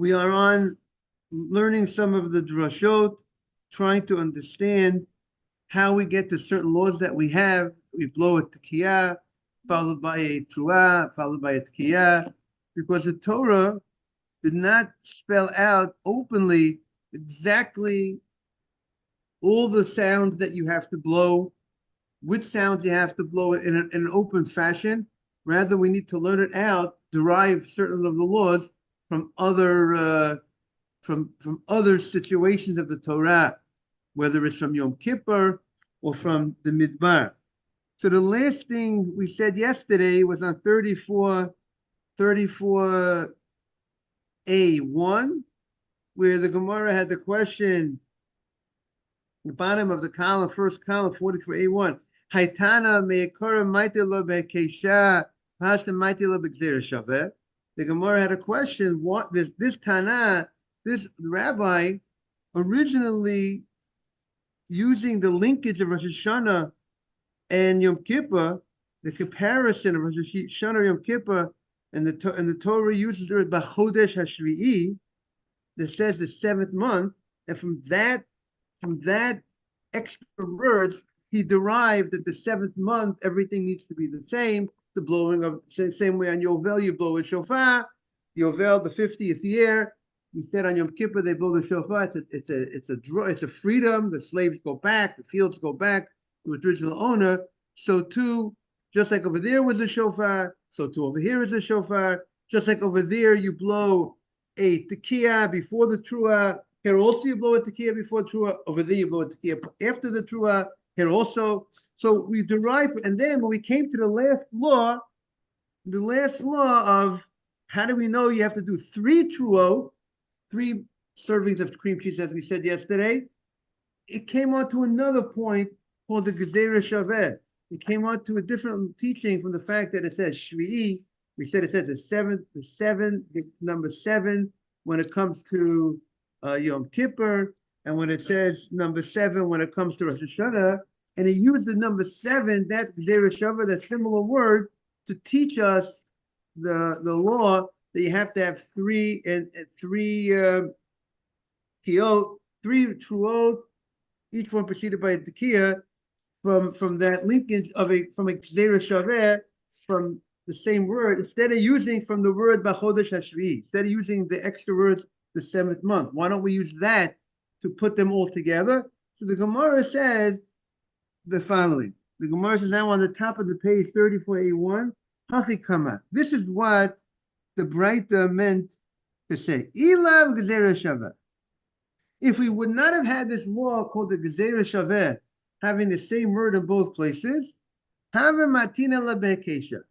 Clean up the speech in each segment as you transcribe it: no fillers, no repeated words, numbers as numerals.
We are on learning some of the drashot, trying to understand how we get to certain laws that we have. We blow a tekiyah, followed by a truah, followed by a tekiyah, because the Torah did not spell out openly exactly all the sounds that you have to blow, which sounds you have to blow in an open fashion. Rather, we need to learn it out, derive certain of the laws from other situations of the Torah, whether it's from Yom Kippur or from the Midbar. So the last thing we said yesterday was on 34a1, where the Gemara had the question, the bottom of the column, first column, 44a1. Haitana me'ekora maite lo be'kesha, hashta maite lo be'gzera shaveh. The Gemara had a question. What this Tana, this rabbi, originally using the linkage of Rosh Hashana and Yom Kippur, the comparison of Rosh Hashana and Yom Kippur, and the Torah uses the word B'chodesh Hashvi'i, that says the seventh month, and from that extra word, he derived that the seventh month everything needs to be the same. The blowing of same way on Yovel, you blow a shofar. Yovel, the 50th year. We said on Yom Kippur they blow the shofar. It's a freedom. The slaves go back. The fields go back to its original owner. So too, just like over there was a shofar, so too over here is a shofar. Just like over there you blow a tekiah before the truah. Here also you blow a tekiah before truah. Over there you blow a tekiah after the truah. Here also. So we derive, and then when we came to the last law of how do we know you have to do 3 truot, 3 servings of cream cheese, as we said yesterday, it came on to another point called the Gezerah Shaveh. It came on to a different teaching from the fact that it says Shvi'i. We said it says the number 7 when it comes to Yom Kippur, and when it says number 7 when it comes to Rosh Hashanah, and he used the number 7, that's Gezerah Shaveh, that similar word, to teach us the law that you have to have 3 kiyot, 3 truot, each one preceded by a tekiah, from that linkage from a Gezerah Shaveh, from the same word, instead of using from the word B'chodesh Hashvi'i, instead of using the extra word the 7th month. Why don't we use that to put them all together? So the Gemara says the following. The Gemara says now on the top of the page 34a1, Hachikama. This is what the Braita meant to say. Ilav Gezerah Shaveh. If we would not have had this law called the Gezerah Shaveh, having the same word in both places, Hava Matina Labekesha.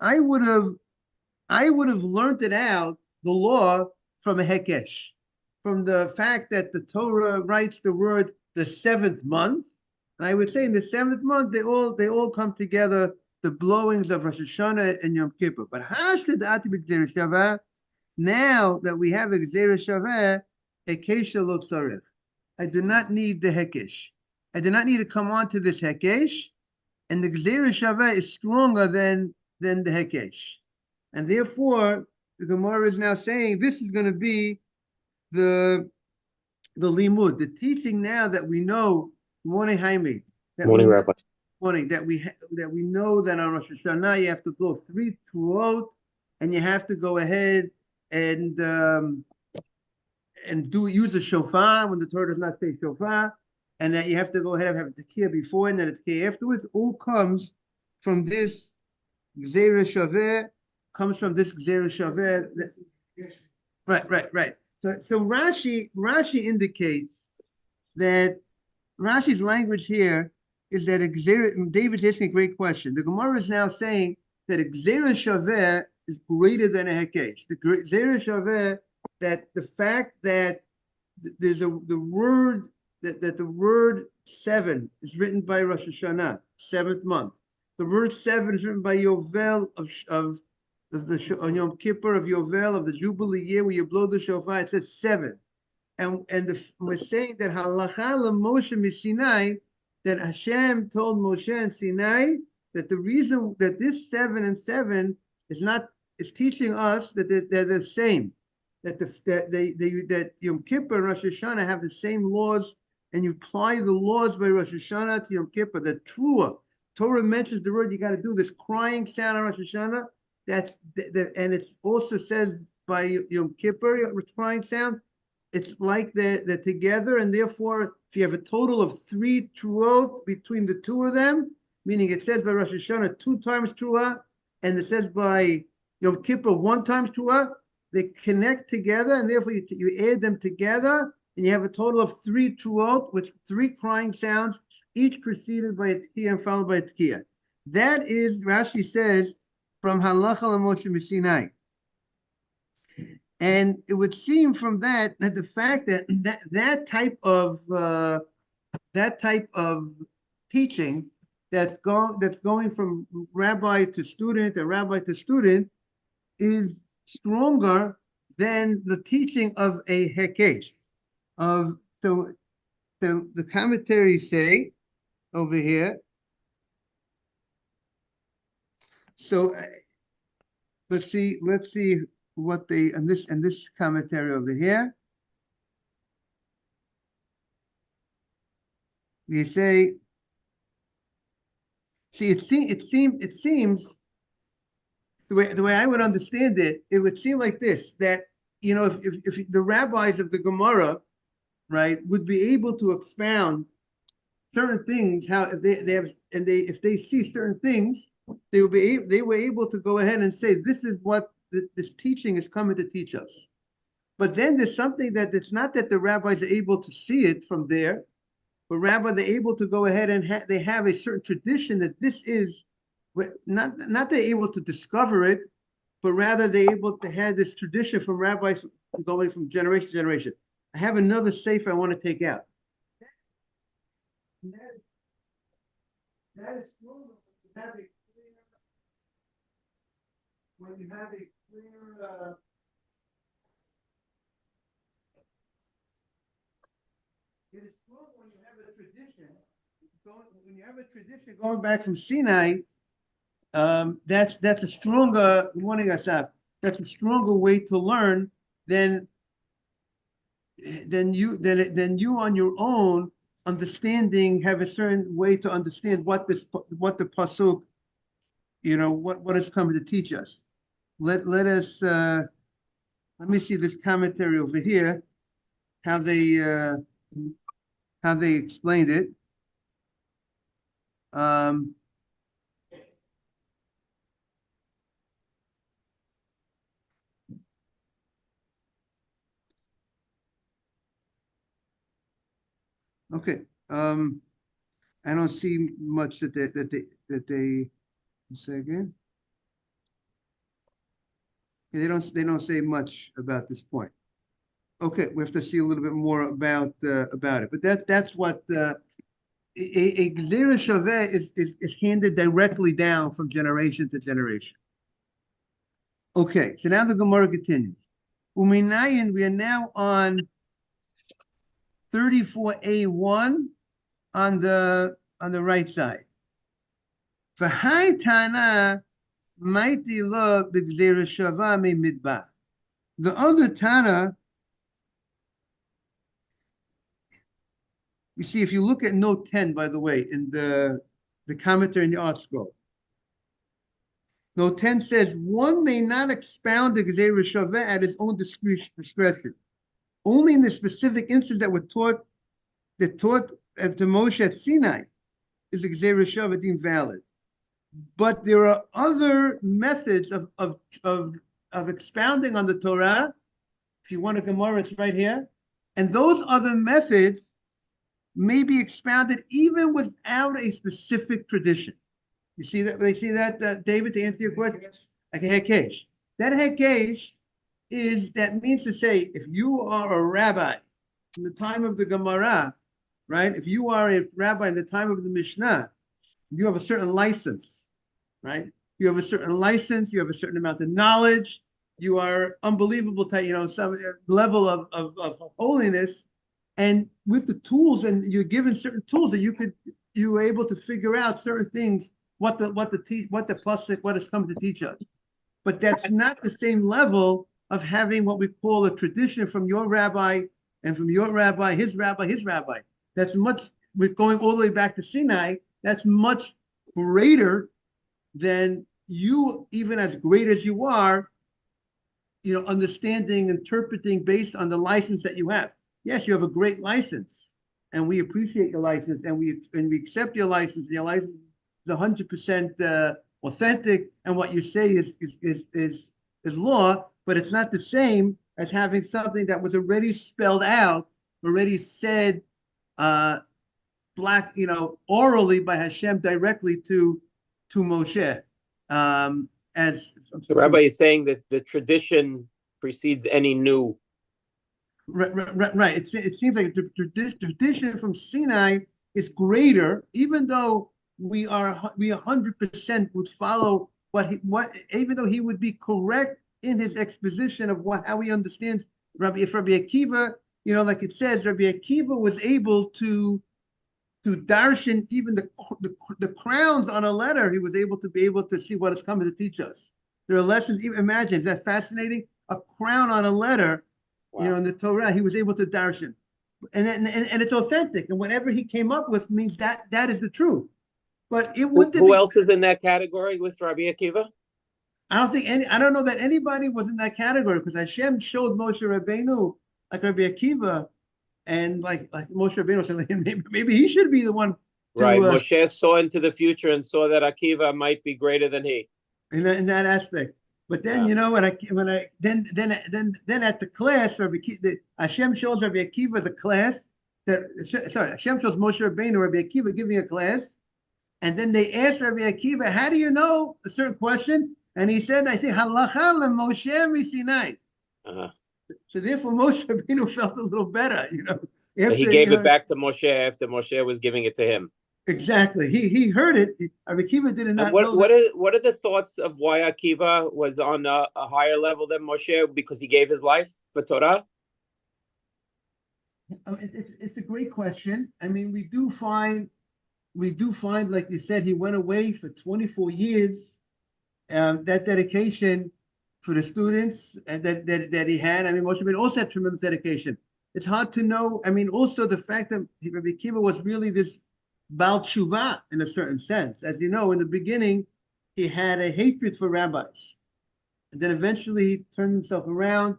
I would have learned it out, the law, from a Hekesh, from the fact that the Torah writes the word the 7th month. And I would say in the 7th month, they all come together, the blowings of Rosh Hashanah and Yom Kippur. But now that we have a Gezerah Shaveh, Hekesha lo tzarich. I do not need the Hekesh. I do not need to come on to this Hekesh, and the Gezerah Shaveh is stronger than the Hekesh. And therefore, the Gemara is now saying this is going to be the limud, the teaching now that we know. Morning, Jaime. Morning, Rabbi. Morning, that we know that on Rosh Hashanah you have to blow 3 truot, and you have to go ahead and use a shofar when the Torah does not say shofar, and that you have to go ahead and have a tekiah before and then a tekiah afterwards. All comes from this Gezerah Shaveh. Comes from this Gezerah Shaveh. Right. So Rashi indicates that Rashi's language here is that David's asking a great question. The Gemara is now saying that a Gezerah Shaveh is greater than a Hekesh. The Gezerah Shaveh, that the fact that there's the word that the word 7 is written by Rosh Hashanah, 7th month. The word 7 is written by Yovel of on Yom Kippur of Yovel of the Jubilee year where you blow the shofar. It says 7. And we're saying that halacha Moshe Sinai, that Hashem told Moshe and Sinai that the reason that this 7 and 7 is teaching us that they're the same. that Yom Kippur and Rosh Hashanah have the same laws, and you apply the laws by Rosh Hashanah to Yom Kippur. The Trua, Torah mentions the word you got to do this crying sound on Rosh Hashanah. And it also says by Yom Kippur, crying sound. It's like they're together, and therefore, if you have a total of 3 truot between the two of them, meaning it says by Rosh Hashanah 2 times truah, and it says by Yom Kippur 1 times truah, they connect together, and therefore you add them together, and you have a total of 3 truot with 3 crying sounds, each preceded by a tkiya and followed by a tkiya. That is, Rashi says, from Halacha L'Moshe Mishinai. And it would seem from that the fact that that type of teaching that's going from rabbi to student and rabbi to student is stronger than the teaching of a hekesh. So the commentaries say over here. So let's see what they and this commentary over here. They say, see, it seems the way I would understand it, it would seem like this, that if the rabbis of the Gemara, right, would be able to expound certain things, how if if they see certain things, they were able to go ahead and say, this is what this teaching is coming to teach us. But then there's something that it's not that the rabbis are able to see it from there, but rather they're able to go ahead and they have a certain tradition that this is not they're able to discover it, but rather they're able to have this tradition from rabbis going from generation to generation. I have another sefer I want to take out. That is true when you have a clear it is true when you have a tradition going back from Sinai. That's a stronger warning us up. That's a stronger way to learn than you on your own understanding have a certain way to understand what the pasuk what is coming to teach us. Let us let me see this commentary over here, how they explained it. Okay. I don't see much that they say again. They don't say much about this point. Okay, we have to see a little bit more about it. But that's what a Gzera Shaveh is handed directly down from generation to generation. Okay, so now the Gemara continues. Uminayin, we are now on 34A1 on the right side. V'hai Tana mighty lo b'Gzera Shaveh me midbar. The other Tana, you see, if you look at note 10, by the way, in the commentary in the Art Scroll, note 10 says, one may not expound the Gzera Shaveh at his own discretion. Only in the specific instance that taught to Moshe at Sinai is the Gzera Shaveh deemed valid. But there are other methods of expounding on the Torah. If you want a Gemara, it's right here. And those other methods may be expounded even without a specific tradition. You see that? They see that, David, to answer your question? Like a hekesh. That hekesh that means to say, if you are a rabbi in the time of the Gemara, right? If you are a rabbi in the time of the Mishnah, you have a certain license, right? You have a certain license, you have a certain amount of knowledge, you are unbelievable to, some level of holiness. And with the tools, and you're given certain tools that you were able to figure out certain things, what is coming to teach us. But that's not the same level of having what we call a tradition from your rabbi and from your rabbi, his rabbi, his rabbi. That's much, with going all the way back to Sinai, that's much greater than you, even as great as you are, understanding, interpreting based on the license that you have. Yes, you have a great license, and we appreciate your license, and we accept your license. And your license is 100% authentic, and what you say is law. But it's not the same as having something that was already spelled out, already said, orally by Hashem directly to Moshe. As the rabbi is saying that the tradition precedes any new. Right. It seems like the tradition from Sinai is greater, even though we 100% would follow even though he would be correct in his exposition of how he understands if Rabbi Akiva, like it says, Rabbi Akiva was able to darshan even the crowns on a letter. He was able to see what is coming to teach us. There are lessons. Imagine, is that fascinating? A crown on a letter, wow. In the Torah, he was able to darshan, and it's authentic. And whatever he came up with means that is the truth. But it wouldn't. Who else is in that category with Rabbi Akiva? I don't know that anybody was in that category, because Hashem showed Moshe Rabbeinu like Rabbi Akiva. And like Moshe Rabbeinu said, maybe he should be the one. Right. Moshe saw into the future and saw that Akiva might be greater than he. In that aspect. But then when at the class, Hashem shows Rabbi Akiva the class. Hashem shows Moshe Rabbeinu Rabbi Akiva giving a class, and then they asked Rabbi Akiva, "How do you know a certain question?" And he said, "I think halacha leMoshe miSinai." So therefore, Moshe Rabbeinu felt a little better, After, he gave it back to Moshe after Moshe was giving it to him. Exactly. He heard it. Akiva did not know. What are the thoughts of why Akiva was on a higher level than Moshe? Because he gave his life for Torah? It's a great question. I mean, we do find, like you said, he went away for 24 years. That dedication for the students that he had. I mean, Moshe Rabbeinu also had tremendous dedication. It's hard to know. I mean, also the fact that Rabbi Akiva was really this Baal Tshuva in a certain sense. As you know, in the beginning, he had a hatred for rabbis. And then eventually he turned himself around.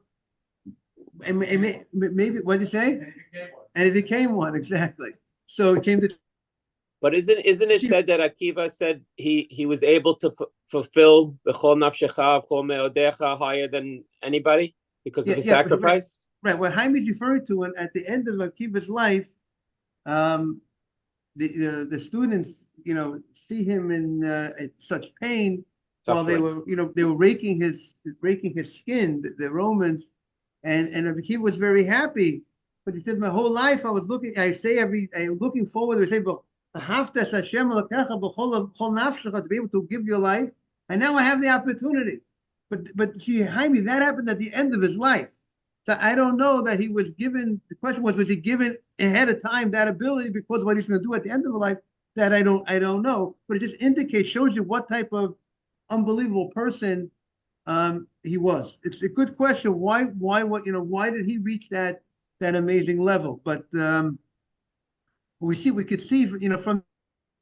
And maybe, what did you say? And he became one, exactly. So it came to... But isn't it said that Akiva said he was able to fulfill B'chol nafshecha, B'chol me'odecha higher than anybody because of his sacrifice? Right. What Chaim is referring to, and at the end of Akiva's life, the students, see him in such pain while they were raking his skin, the Romans, and Akiva was very happy. But he says, my whole life I was looking forward. They say, but to be able to give your life, and now I have the opportunity. But see, Jaime, that happened at the end of his life. So I don't know that he was given. The question was he given ahead of time that ability because what he's going to do at the end of his life? That I don't know. But it just shows you what type of unbelievable person he was. It's a good question. Why did he reach that amazing level? But we could see, from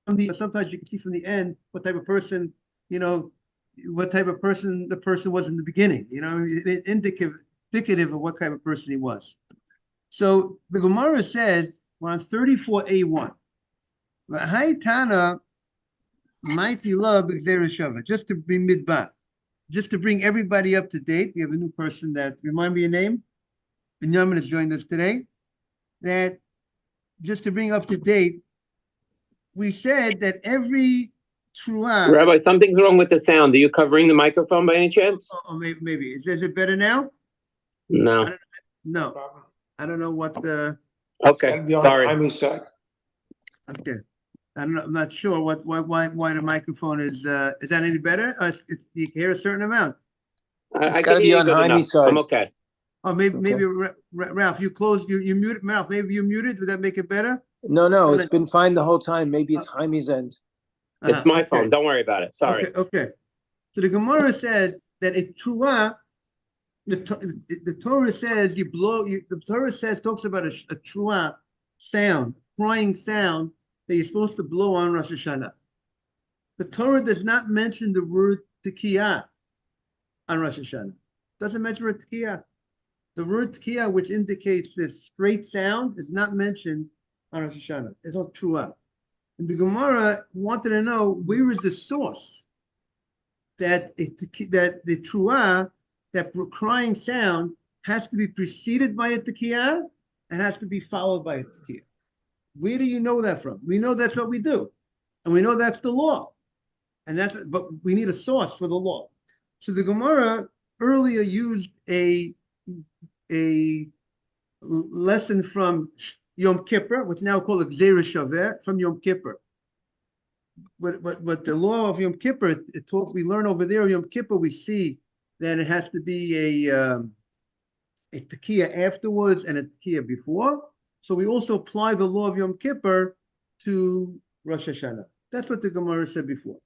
the, sometimes you can see from the end what type of person, what type of person the person was in the beginning, indicative of what type of person he was. So the Gemara says, we're on 34a1. Tana mighty love just to be midbar, just to bring everybody up to date. We have a new person that, remind me your name. Benjamin has joined us today. That just to bring up to date, we said that every truah. Rabbi, something's wrong with the sound. Are you covering the microphone by any chance? Oh, maybe. Is it better now? No. No. I don't know what the. Okay. Sorry. Okay. I'm not sure why the microphone is that any better? You can hear a certain amount. I can hear you good enough. I'm okay. Oh, maybe Ralph, you closed, you muted. Ralph, maybe you muted. Would that make it better? No, it's been fine the whole time. Maybe it's Jaime's end. It's my phone. Don't worry about it. Sorry. Okay. So the Gemara says that if truah The Torah says you blow. The Torah talks about a trua sound, crying sound that you're supposed to blow on Rosh Hashanah. The Torah does not mention the word tekiyah on Rosh Hashanah. It doesn't mention the word tekiyah. The word tekiyah, which indicates this straight sound, is not mentioned on Rosh Hashanah. It's all trua. And the Gemara wanted to know where is the source that the trua, that crying sound, has to be preceded by a tekiyah and has to be followed by a tekiyah. Where do you know that from? We know that's what we do, and we know that's the law, but we need a source for the law. So the Gemara earlier used a lesson from Yom Kippur, which now called Gzeira Shaveh, from Yom Kippur. But the law of Yom Kippur, we learn over there, Yom Kippur, we see that it has to be a tekiyah afterwards and a tekiyah before. So we also apply the law of Yom Kippur to Rosh Hashanah. That's what the Gemara said before.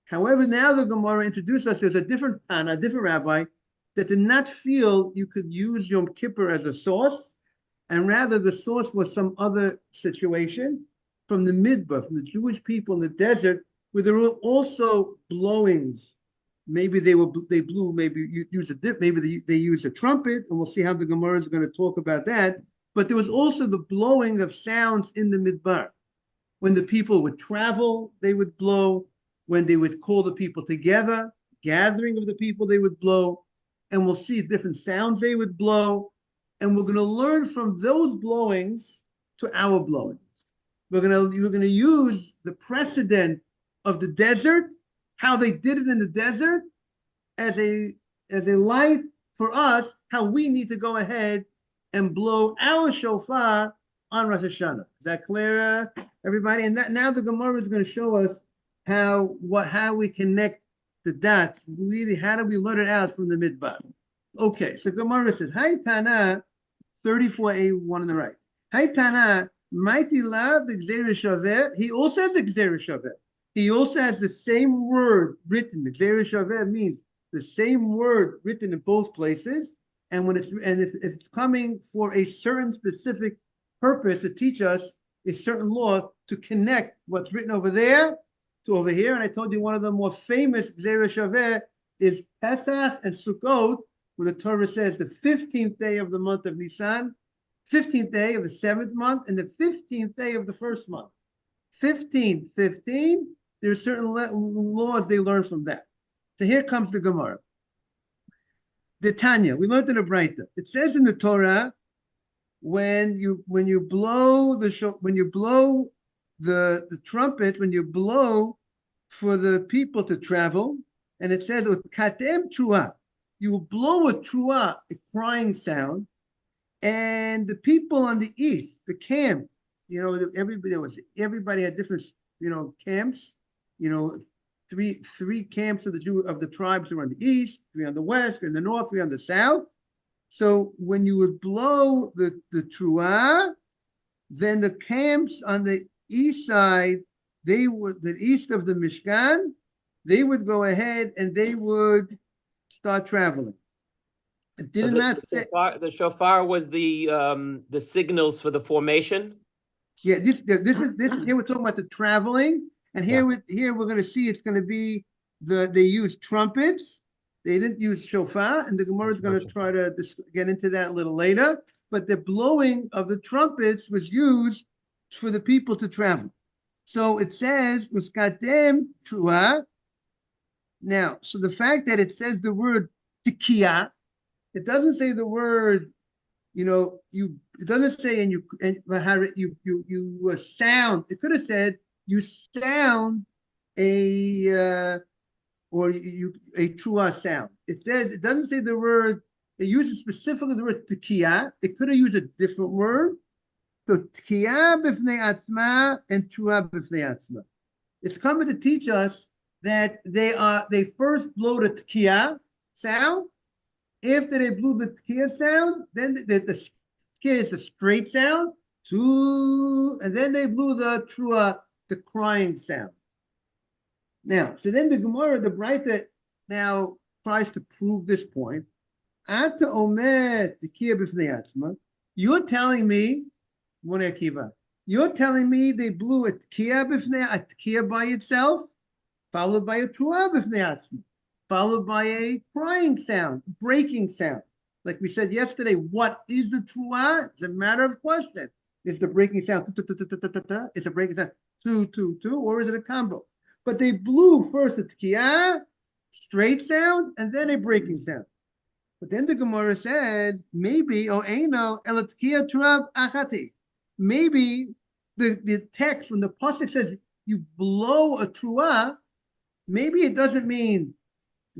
However, now the Gemara introduced us, there's a different Tana, a different rabbi, that did not feel you could use Yom Kippur as a source, and rather the source was some other situation from the Midbar, from the Jewish people in the desert, where there were also blowings. Maybe they blew, maybe they used a trumpet, and we'll see how the Gemara is going to talk about that. But there was also the blowing of sounds in the Midbar. When the people would travel, they would blow. When they would call the people together, gathering of the people, they would blow. And we'll see different sounds they would blow. And we're going to learn from those blowings to our blowings. We're going to use the precedent of the desert, how they did it in the desert, as a light for us, how we need to go ahead and blow our shofar on Rosh Hashanah. Is that clear, everybody? And now the Gemara is going to show us how we connect the dots. Really, how do we learn it out from the Midbar? Okay, so Gemara says, Hi Tana, 34a1 on the right. Hi Tana, Mighty La, the Gzeira Shaveh. He also has the Gzeira Shaveh. He also has the same word written. The Gzeira Shaveh means the same word written in both places. And if it's coming for a certain specific purpose to teach us a certain law, to connect what's written over there to over here. And I told you one of the more famous Gzeira Shaveh is Pesach and Sukkot, where the Torah says the 15th day of the month of Nisan, 15th day of the 7th month, and the 15th day of the 1st month. 15, there are certain laws they learn from that. So here comes the Gemara. The Tanya, we learned in the Breita. It says in the Torah, when you blow the trumpet, when you blow for the people to travel, and it says katem trua, you will blow a trua, a crying sound, and the people on the east, the camp, everybody had different, camps, three camps of the tribes were on the east, 3 on the west, 3 on the north, 3 on the south. So when you would blow the trua, then the camps on the east side, the east of the Mishkan, they would go ahead and they would start traveling. It did not say the shofar was the signals for the formation. Yeah, this is here we're talking about the traveling, and here we're going to see it's going to be they use trumpets. They didn't use shofar, and the Gemara is going to try to get into that a little later. But the blowing of the trumpets was used for the people to travel. So it says "uskatem trua." Now, so the fact that it says the word tikiyah, it doesn't say the word. It doesn't say you sound. It could have said you sound a trua sound. It doesn't say the word. It uses specifically the word tikiyah. It could have used a different word. So tikiyah b'fnei atzma and trua b'fnei atzma. It's coming to teach us that they first blow the tikiyah sound. After they blew the tikiyah sound, then the tikiyah is a straight sound, and then they blew the trua, the crying sound. Now, so then the Gemara, the Breita, now tries to prove this point. Ata omer tekiya b'fnei atzma. You're telling me, Mone Akiva, you're telling me they blew a tekiya by itself, followed by a truah b'fnei atzma, followed by a crying sound, breaking sound. Like we said yesterday, what is the truah? It's a matter of question. Is the breaking sound, it's a breaking sound, two, or is it a combo? But they blew first a tekiya, straight sound, and then a breaking sound. But then the Gemara said, maybe, oh, Eino, elatkia truah achati. Maybe the text, when the pasuk says you blow a truah, maybe it doesn't mean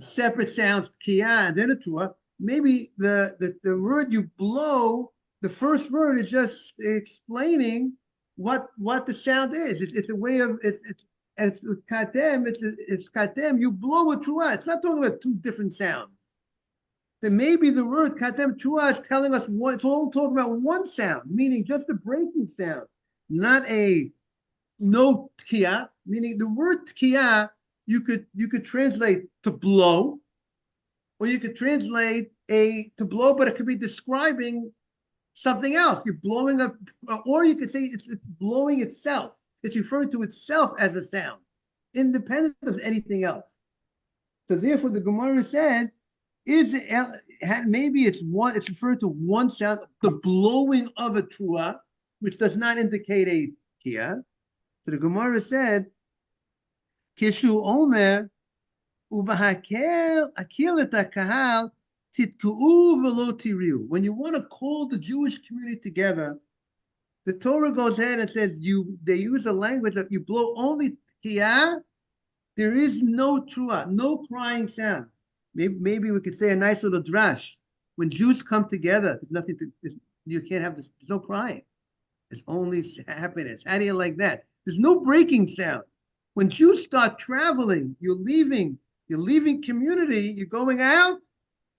separate sounds, kia, and then a truah. Maybe the word you blow, the first word is just explaining what the sound is. It's a way of it's katem. It's katem. You blow a truah. It's not talking about two different sounds. Then maybe the word katem truah is telling us what it's all talking about one sound, meaning just a breaking sound, not a no tkiya. Meaning the word tkiya you could translate to blow, or you could translate to blow, but it could be describing something else. You're blowing up, or you could say it's blowing itself. It's referring to itself as a sound, independent of anything else. So therefore, the Gemara says, maybe it's referred to one sound, the blowing of a truah, which does not indicate a kia. So the Gemara said, Kishu Omer, Ubahakel Akil et Kahal Titku'u velo tiriu. When you want to call the Jewish community together, the Torah goes ahead and says they use a language that you blow only kia. There is no truah, no crying sound. Maybe we could say a nice little drash. When Jews come together, there's nothing you can't have this. There's no crying. There's only happiness. How do you like that? There's no breaking sound. When Jews start traveling, you're leaving community, you're going out.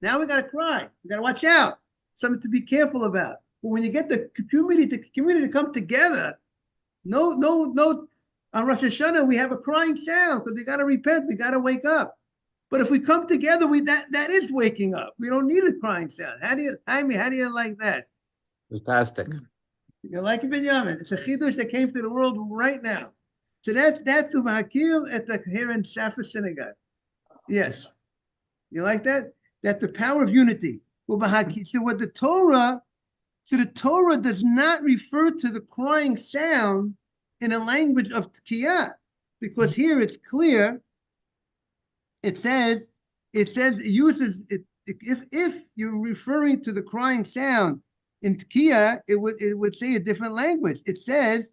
Now we got to cry. We got to watch out. Something to be careful about. But when you get the community to come together, no. On Rosh Hashana, we have a crying sound because we got to repent. We got to wake up. But if we come together, that is waking up. We don't need a crying sound. How do you like that? Fantastic. You like it, Binyamin? It's a chidush that came to the world right now. So that's Umahakil at the here in Safa synagogue. Yes. You like that? That's the power of unity. So the Torah does not refer to the crying sound in a language of tkiyah, because here it's clear. It uses it. If you're referring to the crying sound in tkiyah, it would say a different language. It says,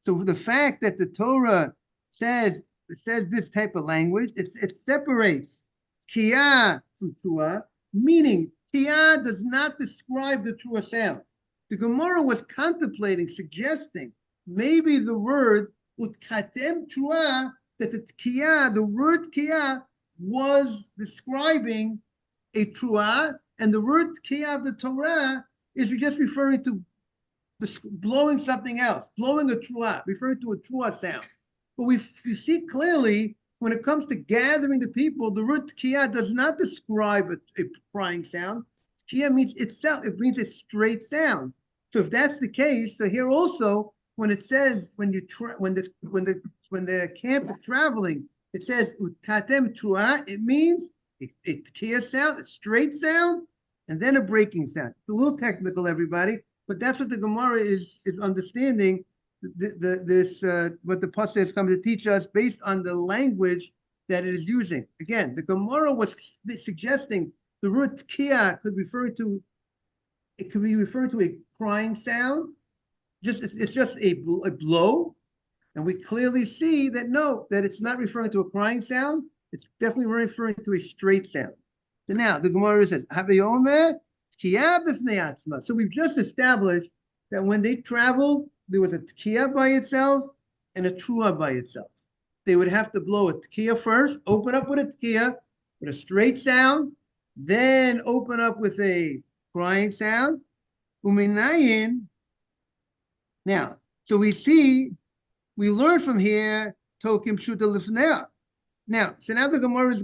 so the fact that the Torah says this type of language, it separates tkiyah from truah, meaning tkiyah does not describe the truah sound. The Gemara was contemplating, suggesting maybe the word utkatem truah, that the word tkiyah was describing a truah, and the word tkiyah of the Torah is just referring to blowing something else, blowing a truah, referring to a truah sound. But we see clearly when it comes to gathering the people, the word tkiyah does not describe a crying sound. Tkiyah means itself; it means a straight sound. So if that's the case, so here also, when it says when the camp is traveling, it says utkatem truah. It means a tkiyah sound, a straight sound, and then a breaking sound. It's a little technical, everybody, but that's what the Gemara is understanding. What the pasuk is coming to teach us based on the language that it is using. Again, the Gemara was suggesting the word tkiyah could be referring to a crying sound. It's just a blow. And we clearly see that that it's not referring to a crying sound. It's definitely referring to a straight sound. So now the Gemara says, so we've just established that when they traveled, there was a tkiyah by itself and a truah by itself. They would have to blow a tkiyah first, open up with a tkiyah, with a straight sound, then open up with a crying sound. Uminayin. Now, so we learn from here, Tokim Shuta Lifnea. Now, so now the Gemara is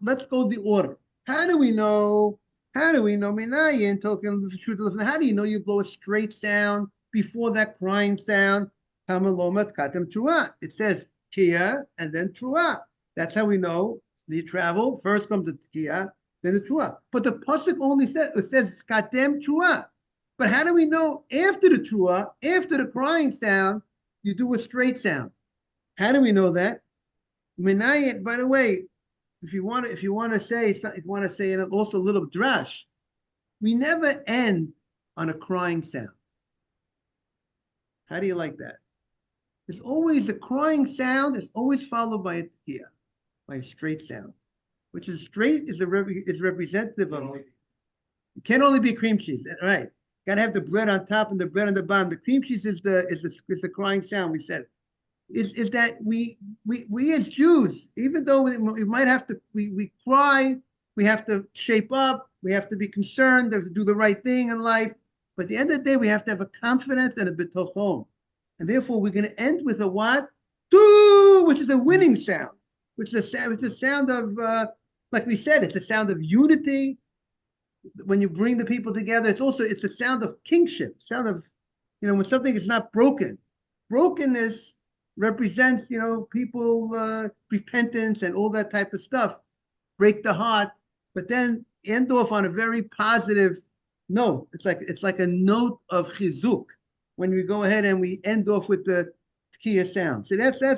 let's go the order. How do we know How do we know minayin token truth? How do you know you blow a straight sound before that crying sound? Tamalomat katem trua. It says kia and then trua. That's how we know the travel. First comes the kia, then the trua. But the pasuk only says katem trua. But how do we know after the trua, after the crying sound, you do a straight sound? How do we know that? Minayin. By the way, if you want to say it also a little drash, we never end on a crying sound. How do you like that? There's always the crying sound is always followed by a tkiya, by a straight sound, which is straight is representative of. It can only be cream cheese, right? Got to have the bread on top and the bread on the bottom. The cream cheese is the crying sound. We said is that we as Jews, even though we might have to we cry, we have to shape up, we have to be concerned, we have to do the right thing in life. But at the end of the day, we have to have a confidence and a bitochon. And therefore, we're going to end with a what? Doo, which is a winning sound, which is a sound of, like we said, it's a sound of unity. When you bring the people together, it's a sound of kingship, sound of, when something is not broken. Brokenness represents, people, repentance and all that type of stuff, break the heart, but then end off on a very positive note. It's like a note of chizuk when we go ahead and we end off with the tkiya sound. So that's I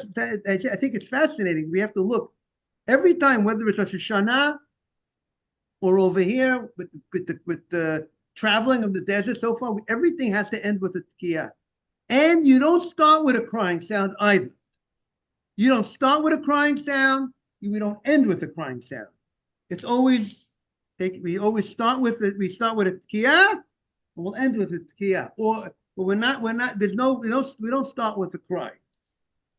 think it's fascinating. We have to look every time, whether it's Rosh Hashana or over here with the traveling of the desert so far, everything has to end with a tkiya. And you don't start with a crying sound either. You don't start with a crying sound. We don't end with a crying sound. It's always we always start with it. We start with a tkiya, and we'll end with a tkiya. Or we're not. There's no. We don't start with the cry.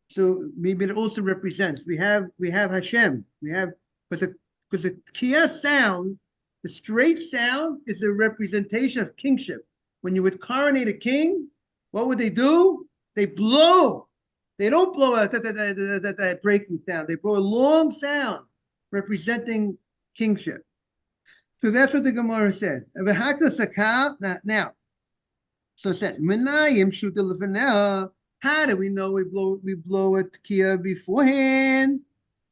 So maybe it also represents. We have Hashem. We have because the tkiya sound, the straight sound, is a representation of kingship. When you would coronate a king, what would they do? They blow. They don't blow out that breaking sound. They blow a long sound representing kingship. So that's what the Gemara says. Now, so it says, how do we know we blow a tkiya beforehand?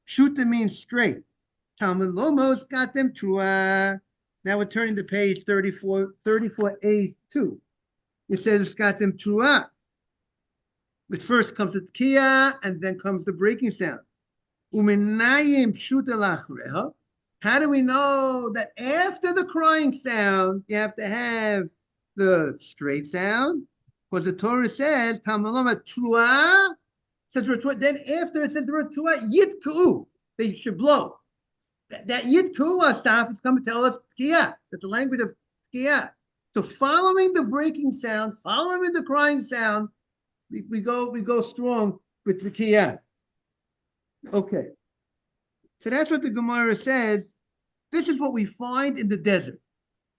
Shuta means straight. Talmud Lomos got them trua. Now we're turning to page 34A2. It says it's got them trua. But first comes the tkiya and then comes the breaking sound. Umenayim shuta lachreha. How do we know that after the crying sound, you have to have the straight sound? Because the Torah says, Tamalama trua, says then after it says the word trua, yitku, they should blow. That yitku asaf is coming to tell us tkiya. That's the language of tkiya. So following the breaking sound, following the crying sound, we go strong with the tkiya. Okay. So that's what the Gemara says. This is what we find in the desert.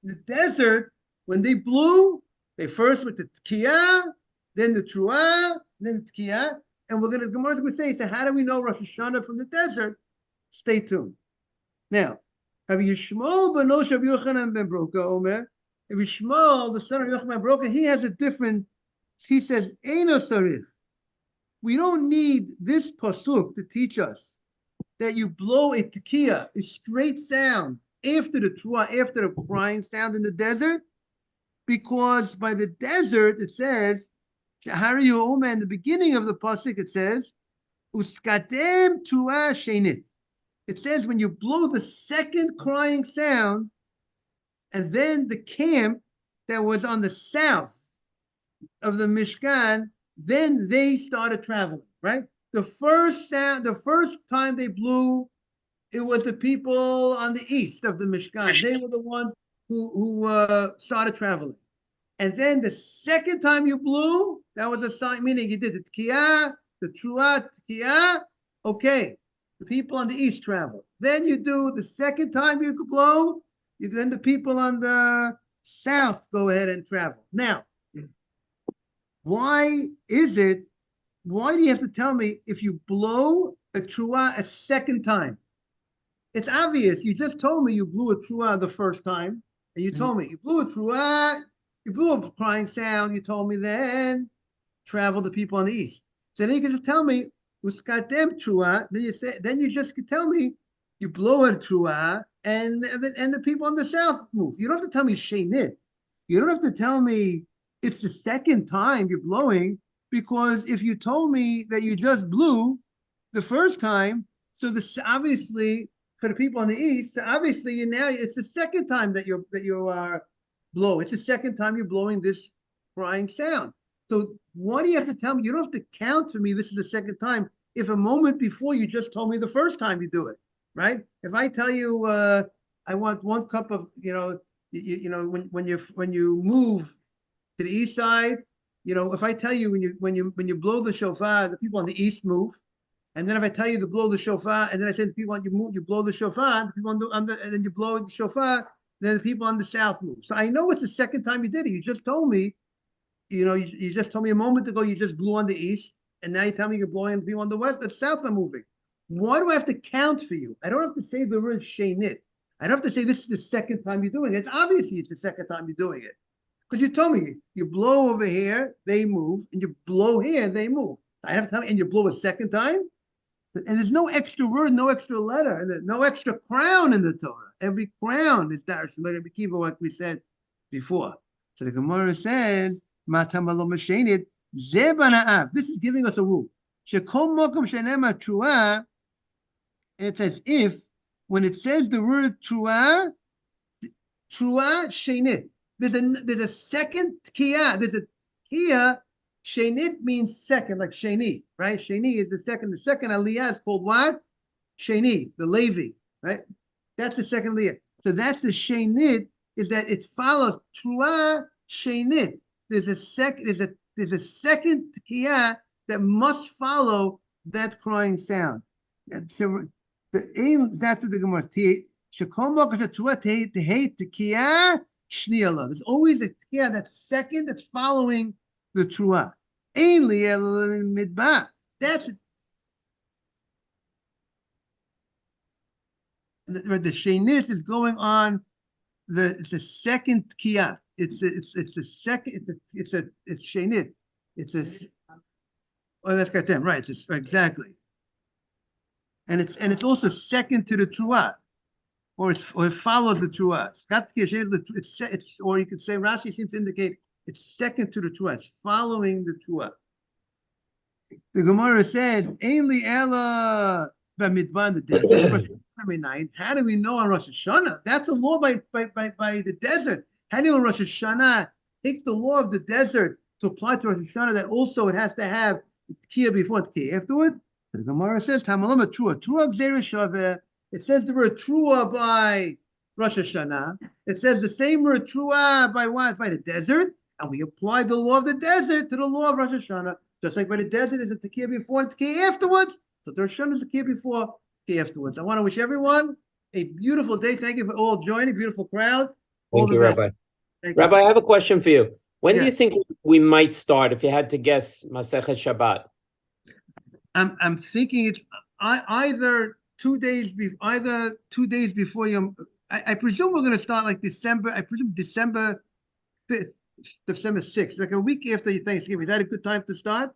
In the desert, when they blew, they first with the tkiya, then the trua, then the tkiya. And the Gemara is going to say, so how do we know Rosh Hashana from the desert? Stay tuned. Now, Rabbi Yishmael benosh Rabbi Yochanan ben Broka Omer, Rabbi Yishmael, the son of Yochanan ben Broka, he has a different, he says, Eino sarich. We don't need this pasuk to teach us that you blow a tkiya, a straight sound, after the trua, after the crying sound in the desert, because by the desert it says, Shahari Oma, in the beginning of the pasuk it says, Uskatem trua shenit. It says when you blow the second crying sound, and then the camp that was on the south of the Mishkan, then they started traveling, right? The first time they blew, it was the people on the east of the Mishkan. They were the ones who started traveling. And then the second time you blew, that was a sign, meaning you did the tkiya, the trua, tkiya. Okay, the people on the east travel. Then you do the second time you could blow, then the people on the south go ahead and travel. Now, why do you have to tell me if you blow a trua a second time? It's obvious. You just told me you blew a trua the first time. and you told me you blew a truah, you blew a crying sound. You told me then travel the people on the east. So then you can just tell me uskatem truah. Then you just could tell me you blow a truah, and the people on the south move. You don't have to tell me shenit. You don't have to tell me it's the second time you're blowing, because if you told me that you just blew the first time, so this obviously for the people on the east, so obviously it's the second time that you are blow. It's the second time you're blowing this crying sound. So what do you have to tell me? You don't have to count for me. This is the second time. If a moment before you just told me the first time you do it, right? If I tell you I want 1 cup of when you move to the east side, if I tell you when you blow the shofar, the people on the east move. And then if I tell you to blow the shofar, and then I say to people you move, you blow the shofar, the people and then you blow the shofar, then the people on the south move. So I know it's the second time you did it. You just told me, you just told me a moment ago you just blew on the east, and now you tell me you're blowing on the people on the west. The south are moving. Why do I have to count for you? I don't have to say the word shenit. I don't have to say this is the second time you're doing it. It's obviously it's the second time you're doing it. Because you told me you blow over here, they move, and you blow here, they move. I have to tell you, and you blow a second time? And there's no extra word, no extra letter, and no extra crown in the Torah. Every crown is Darash Rabbi Kiva, like we said before. So the Gemara says, "Matam lo mashenit zebanaav." This is giving us a rule. Shekol mokom shenema truah. It's as if when it says the word truah shenit. There's a second kiyah. There's a kiyah. Shenit means second, like Sheni, right? Sheni is the second. The second aliyah is called what? Sheni, the Levi, right? That's the second aliyah. So that's the Shenit, is that it follows Truah Shenit. There's a second kiyah that must follow that crying sound. That's what the Gemara says. There's always a kiyah that's second, that's following the truah. That's the shenis is going on. It's the second kiyah. It's the second. It's shenit. That's got them right. Exactly. And it's also second to the truah, or it follows the truah. It's or you could say Rashi seems to indicate it's second to the truah. It's following the truah. The Gemara said, "Ainli ela b'midbar the desert." How do we know on Rosh Hashana? That's a law by the desert. How do you know Rosh Hashana takes the law of the desert to apply to Rosh Hashana? That also it has to have kiyah before and kiyah afterward. The Gemara says, "Tamalama truah gzeira shaveh." It says the word truah by Rosh Hashana. It says the same word truah by what? By the desert. And we apply the law of the desert to the law of Rosh Hashana. Just like by the desert is a tekiah before and tekiah afterwards. So the Rosh Hashana is a tekiah before, tekiah afterwards. I want to wish everyone a beautiful day. Thank you for all joining. Beautiful crowd. Thank you, Rabbi. Rabbi, I have a question for you. When do you think we might start, if you had to guess, Masechet Shabbat? I'm thinking it's either 2 days before Yom. I presume we're going to start like December. I presume December 5th. December 6th, like a week after Thanksgiving. Is that a good time to start?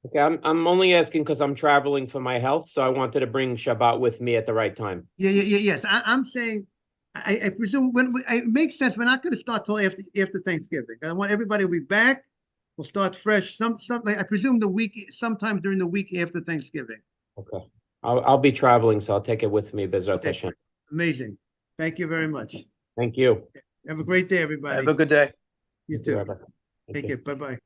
Okay, I'm only asking because I'm traveling for my health, so I wanted to bring Shabbat with me at the right time. Yes. I'm saying, I presume it makes sense. We're not going to start till after Thanksgiving. I want everybody to be back. We'll start fresh. I presume sometime during the week after Thanksgiving. Okay, I'll be traveling, so I'll take it with me. Bezrat Hashem. Amazing. Thank you very much. Thank you. Have a great day, everybody. Have a good day. You too. Take care. Bye-bye.